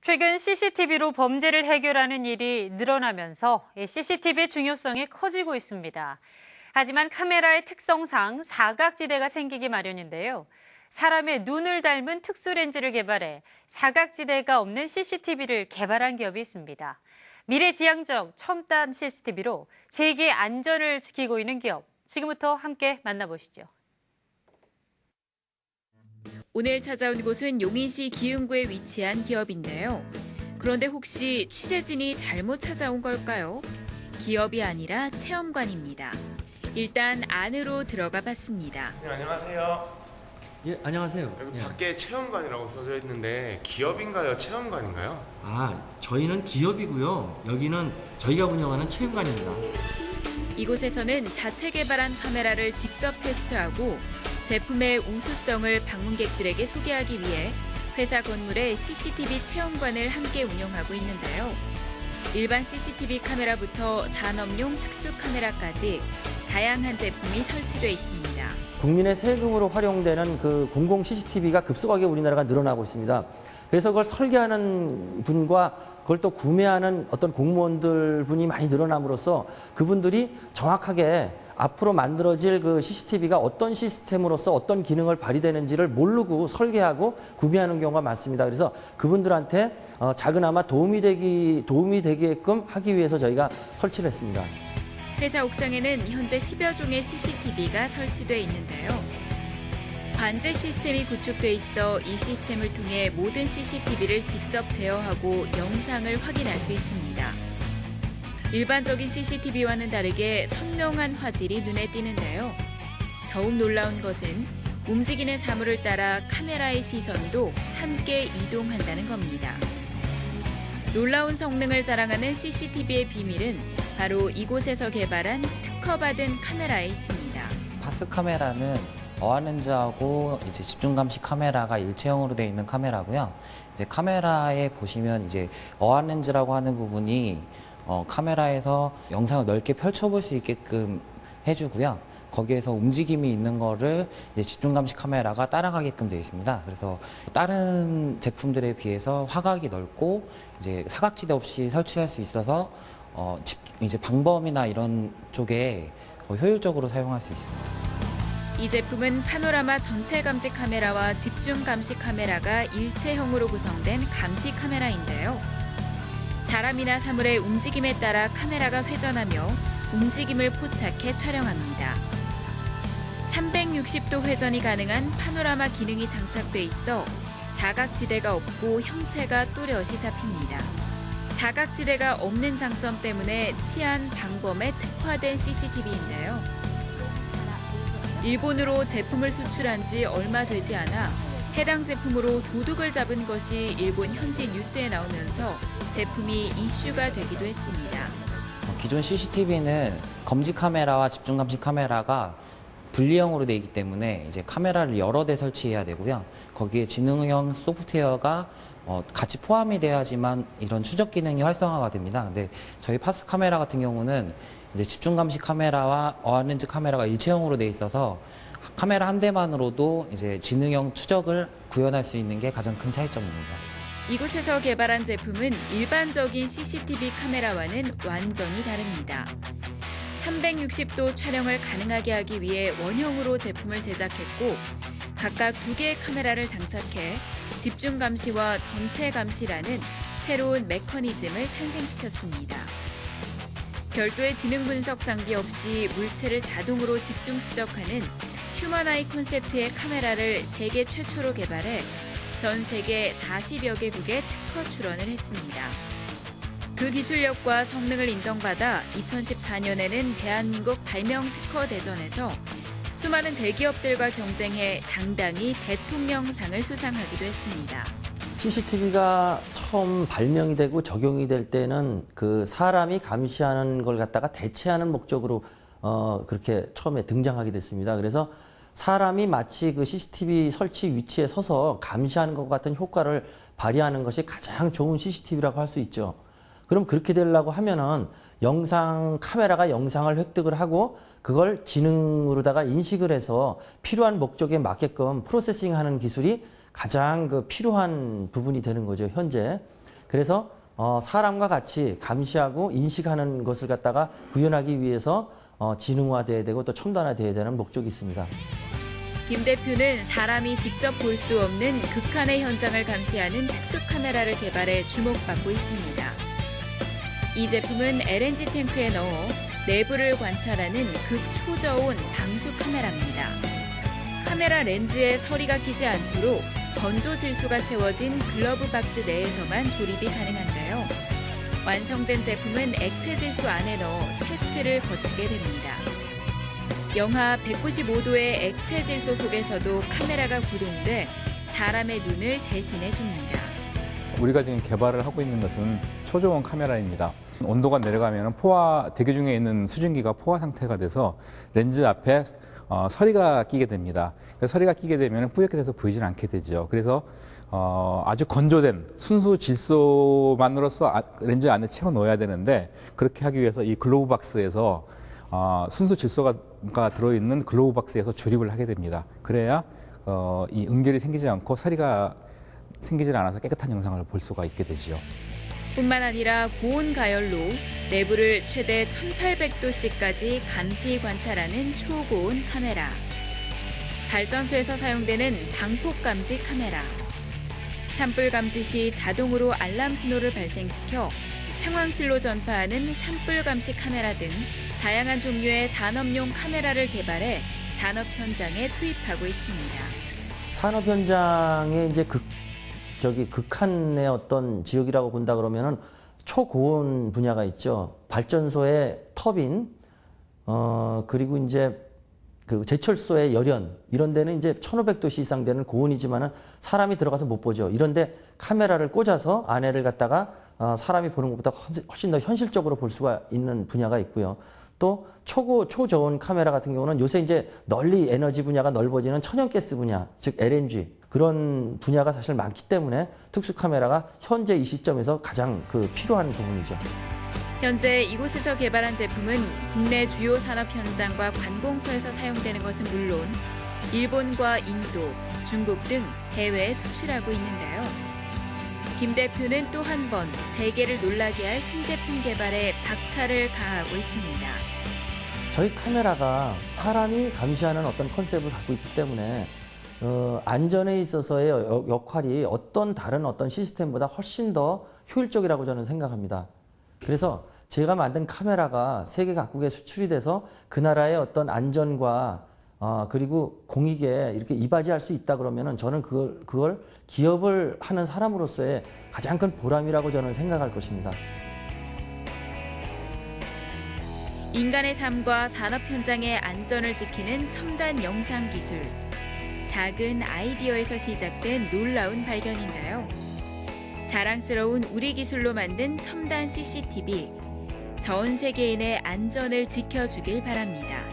최근 CCTV로 범죄를 해결하는 일이 늘어나면서 CCTV의 중요성이 커지고 있습니다. 하지만 카메라의 특성상 사각지대가 생기기 마련인데요. 사람의 눈을 닮은 특수렌즈를 개발해 사각지대가 없는 CCTV를 개발한 기업이 있습니다. 미래지향적 첨단 CCTV로 세계의 안전을 지키고 있는 기업. 지금부터 함께 만나보시죠. 오늘 찾아온 곳은 용인시 기흥구에 위치한 기업인데요. 그런데 혹시 취재진이 잘못 찾아온 걸까요? 기업이 아니라 체험관입니다. 일단 안으로 들어가 봤습니다. 네, 안녕하세요. 예, 안녕하세요. 여기 예. 밖에 체험관이라고 써져 있는데 기업인가요? 체험관인가요? 저희는 기업이고요. 여기는 저희가 운영하는 체험관입니다. 이곳에서는 자체 개발한 카메라를 직접 테스트하고 제품의 우수성을 방문객들에게 소개하기 위해 회사 건물에 CCTV 체험관을 함께 운영하고 있는데요. 일반 CCTV 카메라부터 산업용 특수 카메라까지 다양한 제품이 설치돼 있습니다. 국민의 세금으로 활용되는 그 공공 CCTV가 급속하게 우리나라가 늘어나고 있습니다. 그래서 그걸 설계하는 분과 그걸 또 구매하는 어떤 공무원들 분이 많이 늘어남으로써 그분들이 정확하게 앞으로 만들어질 그 CCTV가 어떤 시스템으로서 어떤 기능을 발휘되는지를 모르고 설계하고 구매하는 경우가 많습니다. 그래서 그분들한테 작은아마 도움이 되게끔 하기 위해서 저희가 설치를 했습니다. 회사 옥상에는 현재 10여 종의 CCTV가 설치돼 있는데요. 관제 시스템이 구축돼 있어 이 시스템을 통해 모든 CCTV를 직접 제어하고 영상을 확인할 수 있습니다. 일반적인 CCTV와는 다르게 선명한 화질이 눈에 띄는데요. 더욱 놀라운 것은 움직이는 사물을 따라 카메라의 시선도 함께 이동한다는 겁니다. 놀라운 성능을 자랑하는 CCTV의 비밀은 바로 이곳에서 개발한 특허받은 카메라에 있습니다. 파스 카메라는 어안렌즈하고 이제 집중 감시 카메라가 일체형으로 되어 있는 카메라고요. 이제 카메라에 보시면 이제 어안렌즈라고 하는 부분이 카메라에서 영상을 넓게 펼쳐볼 수 있게끔 해주고요. 거기에서 움직임이 있는 거를 이제 집중 감시 카메라가 따라가게끔 되어 있습니다. 그래서 다른 제품들에 비해서 화각이 넓고 이제 사각지대 없이 설치할 수 있어서 이제 방범이나 이런 쪽에 효율적으로 사용할 수 있습니다. 이 제품은 파노라마 전체 감시 카메라와 집중 감시 카메라가 일체형으로 구성된 감시 카메라인데요. 사람이나 사물의 움직임에 따라 카메라가 회전하며 움직임을 포착해 촬영합니다. 360도 회전이 가능한 파노라마 기능이 장착돼 있어 사각지대가 없고 형체가 또렷이 잡힙니다. 사각지대가 없는 장점 때문에 치안 방범에 특화된 CCTV인데요. 일본으로 제품을 수출한 지 얼마 되지 않아 해당 제품으로 도둑을 잡은 것이 일본 현지 뉴스에 나오면서 제품이 이슈가 되기도 했습니다. 기존 CCTV는 검지 카메라와 집중 감시 카메라가 분리형으로 되어 있기 때문에 이제 카메라를 여러 대 설치해야 되고요. 거기에 지능형 소프트웨어가 같이 포함이 돼야지만 이런 추적 기능이 활성화가 됩니다. 근데 저희 파스 카메라 같은 경우는 이제 집중 감시 카메라와 어안렌즈 카메라가 일체형으로 되어 있어서 카메라 한 대만으로도 이제 지능형 추적을 구현할 수 있는 게 가장 큰 차이점입니다. 이곳에서 개발한 제품은 일반적인 CCTV 카메라와는 완전히 다릅니다. 360도 촬영을 가능하게 하기 위해 원형으로 제품을 제작했고 각각 2개의 카메라를 장착해 집중 감시와 전체 감시라는 새로운 메커니즘을 탄생시켰습니다. 별도의 지능 분석 장비 없이 물체를 자동으로 집중 추적하는 휴먼아이 콘셉트의 카메라를 세계 최초로 개발해 전 세계 40여 개국에 특허 출원을 했습니다. 그 기술력과 성능을 인정받아 2014년에는 대한민국 발명특허 대전에서 수많은 대기업들과 경쟁해 당당히 대통령상을 수상하기도 했습니다. CCTV가 처음 발명이 되고 적용이 될 때는 그 사람이 감시하는 걸 갖다가 대체하는 목적으로 그렇게 처음에 등장하게 됐습니다. 그래서 사람이 마치 그 CCTV 설치 위치에 서서 감시하는 것 같은 효과를 발휘하는 것이 가장 좋은 CCTV라고 할 수 있죠. 그럼 그렇게 되려고 하면은 카메라가 영상을 획득을 하고 그걸 지능으로다가 인식을 해서 필요한 목적에 맞게끔 프로세싱하는 기술이 가장 필요한 부분이 되는 거죠, 현재. 그래서 사람과 같이 감시하고 인식하는 것을 갖다가 구현하기 위해서 지능화돼야 되고 또 첨단화돼야 되는 목적이 있습니다. 김 대표는 사람이 직접 볼 수 없는 극한의 현장을 감시하는 특수 카메라를 개발해 주목받고 있습니다. 이 제품은 LNG 탱크에 넣어 내부를 관찰하는 극초저온 방수 카메라입니다. 카메라 렌즈에 서리가 끼지 않도록 건조 질소가 채워진 글러브 박스 내에서만 조립이 가능한데요. 완성된 제품은 액체 질소 안에 넣어 테스트를 거치게 됩니다. 영하 195도의 액체 질소 속에서도 카메라가 구동돼 사람의 눈을 대신해 줍니다. 우리가 지금 개발을 하고 있는 것은 초저온 카메라입니다. 온도가 내려가면 대기 중에 있는 수증기가 포화 상태가 돼서 렌즈 앞에 서리가 끼게 됩니다. 서리가 끼게 되면 뿌옇게 돼서 보이질 않게 되죠. 그래서 아주 건조된 순수 질소만으로서 렌즈 안에 채워 넣어야 되는데, 그렇게 하기 위해서 이 글로브 박스에서 순수 질소가 들어있는 글로브 박스에서 조립을 하게 됩니다. 그래야 이 응결이 생기지 않고 서리가 생기질 않아서 깨끗한 영상을 볼 수가 있게 되죠. 뿐만 아니라 고온 가열로 내부를 최대 1800도씨까지 감시 관찰하는 초고온 카메라. 발전소에서 사용되는 방폭 감지 카메라. 산불 감지 시 자동으로 알람 신호를 발생시켜 상황실로 전파하는 산불 감시 카메라 등 다양한 종류의 산업용 카메라를 개발해 산업 현장에 투입하고 있습니다. 산업 현장에 이제 극한의 어떤 지역이라고 본다 그러면은 초고온 분야가 있죠. 발전소의 터빈, 그리고 이제 그 제철소의 열연, 이런 데는 이제 1500도씨 이상 되는 고온이지만은 사람이 들어가서 못 보죠. 이런데 카메라를 꽂아서 안에를 갖다가 사람이 보는 것보다 훨씬 더 현실적으로 볼 수가 있는 분야가 있고요. 또 초저온 카메라 같은 경우는 요새 이제 널리 에너지 분야가 넓어지는 천연가스 분야, 즉 LNG, 그런 분야가 사실 많기 때문에 특수 카메라가 현재 이 시점에서 가장 필요한 부분이죠. 현재 이곳에서 개발한 제품은 국내 주요 산업 현장과 관공서에서 사용되는 것은 물론 일본과 인도, 중국 등 해외에 수출하고 있는데요. 김 대표는 또 한 번 세계를 놀라게 할 신제품 개발에 박차를 가하고 있습니다. 저희 카메라가 사람이 감시하는 어떤 컨셉을 갖고 있기 때문에 안전에 있어서의 역할이 다른 어떤 시스템보다 훨씬 더 효율적이라고 저는 생각합니다. 그래서 제가 만든 카메라가 세계 각국에 수출이 돼서 그 나라의 어떤 안전과 그리고 공익에 이렇게 이바지할 수 있다 그러면은 저는 그걸 기업을 하는 사람으로서의 가장 큰 보람이라고 저는 생각할 것입니다. 인간의 삶과 산업 현장의 안전을 지키는 첨단 영상 기술. 작은 아이디어에서 시작된 놀라운 발견인데요. 자랑스러운 우리 기술로 만든 첨단 CCTV. 전 세계인의 안전을 지켜주길 바랍니다.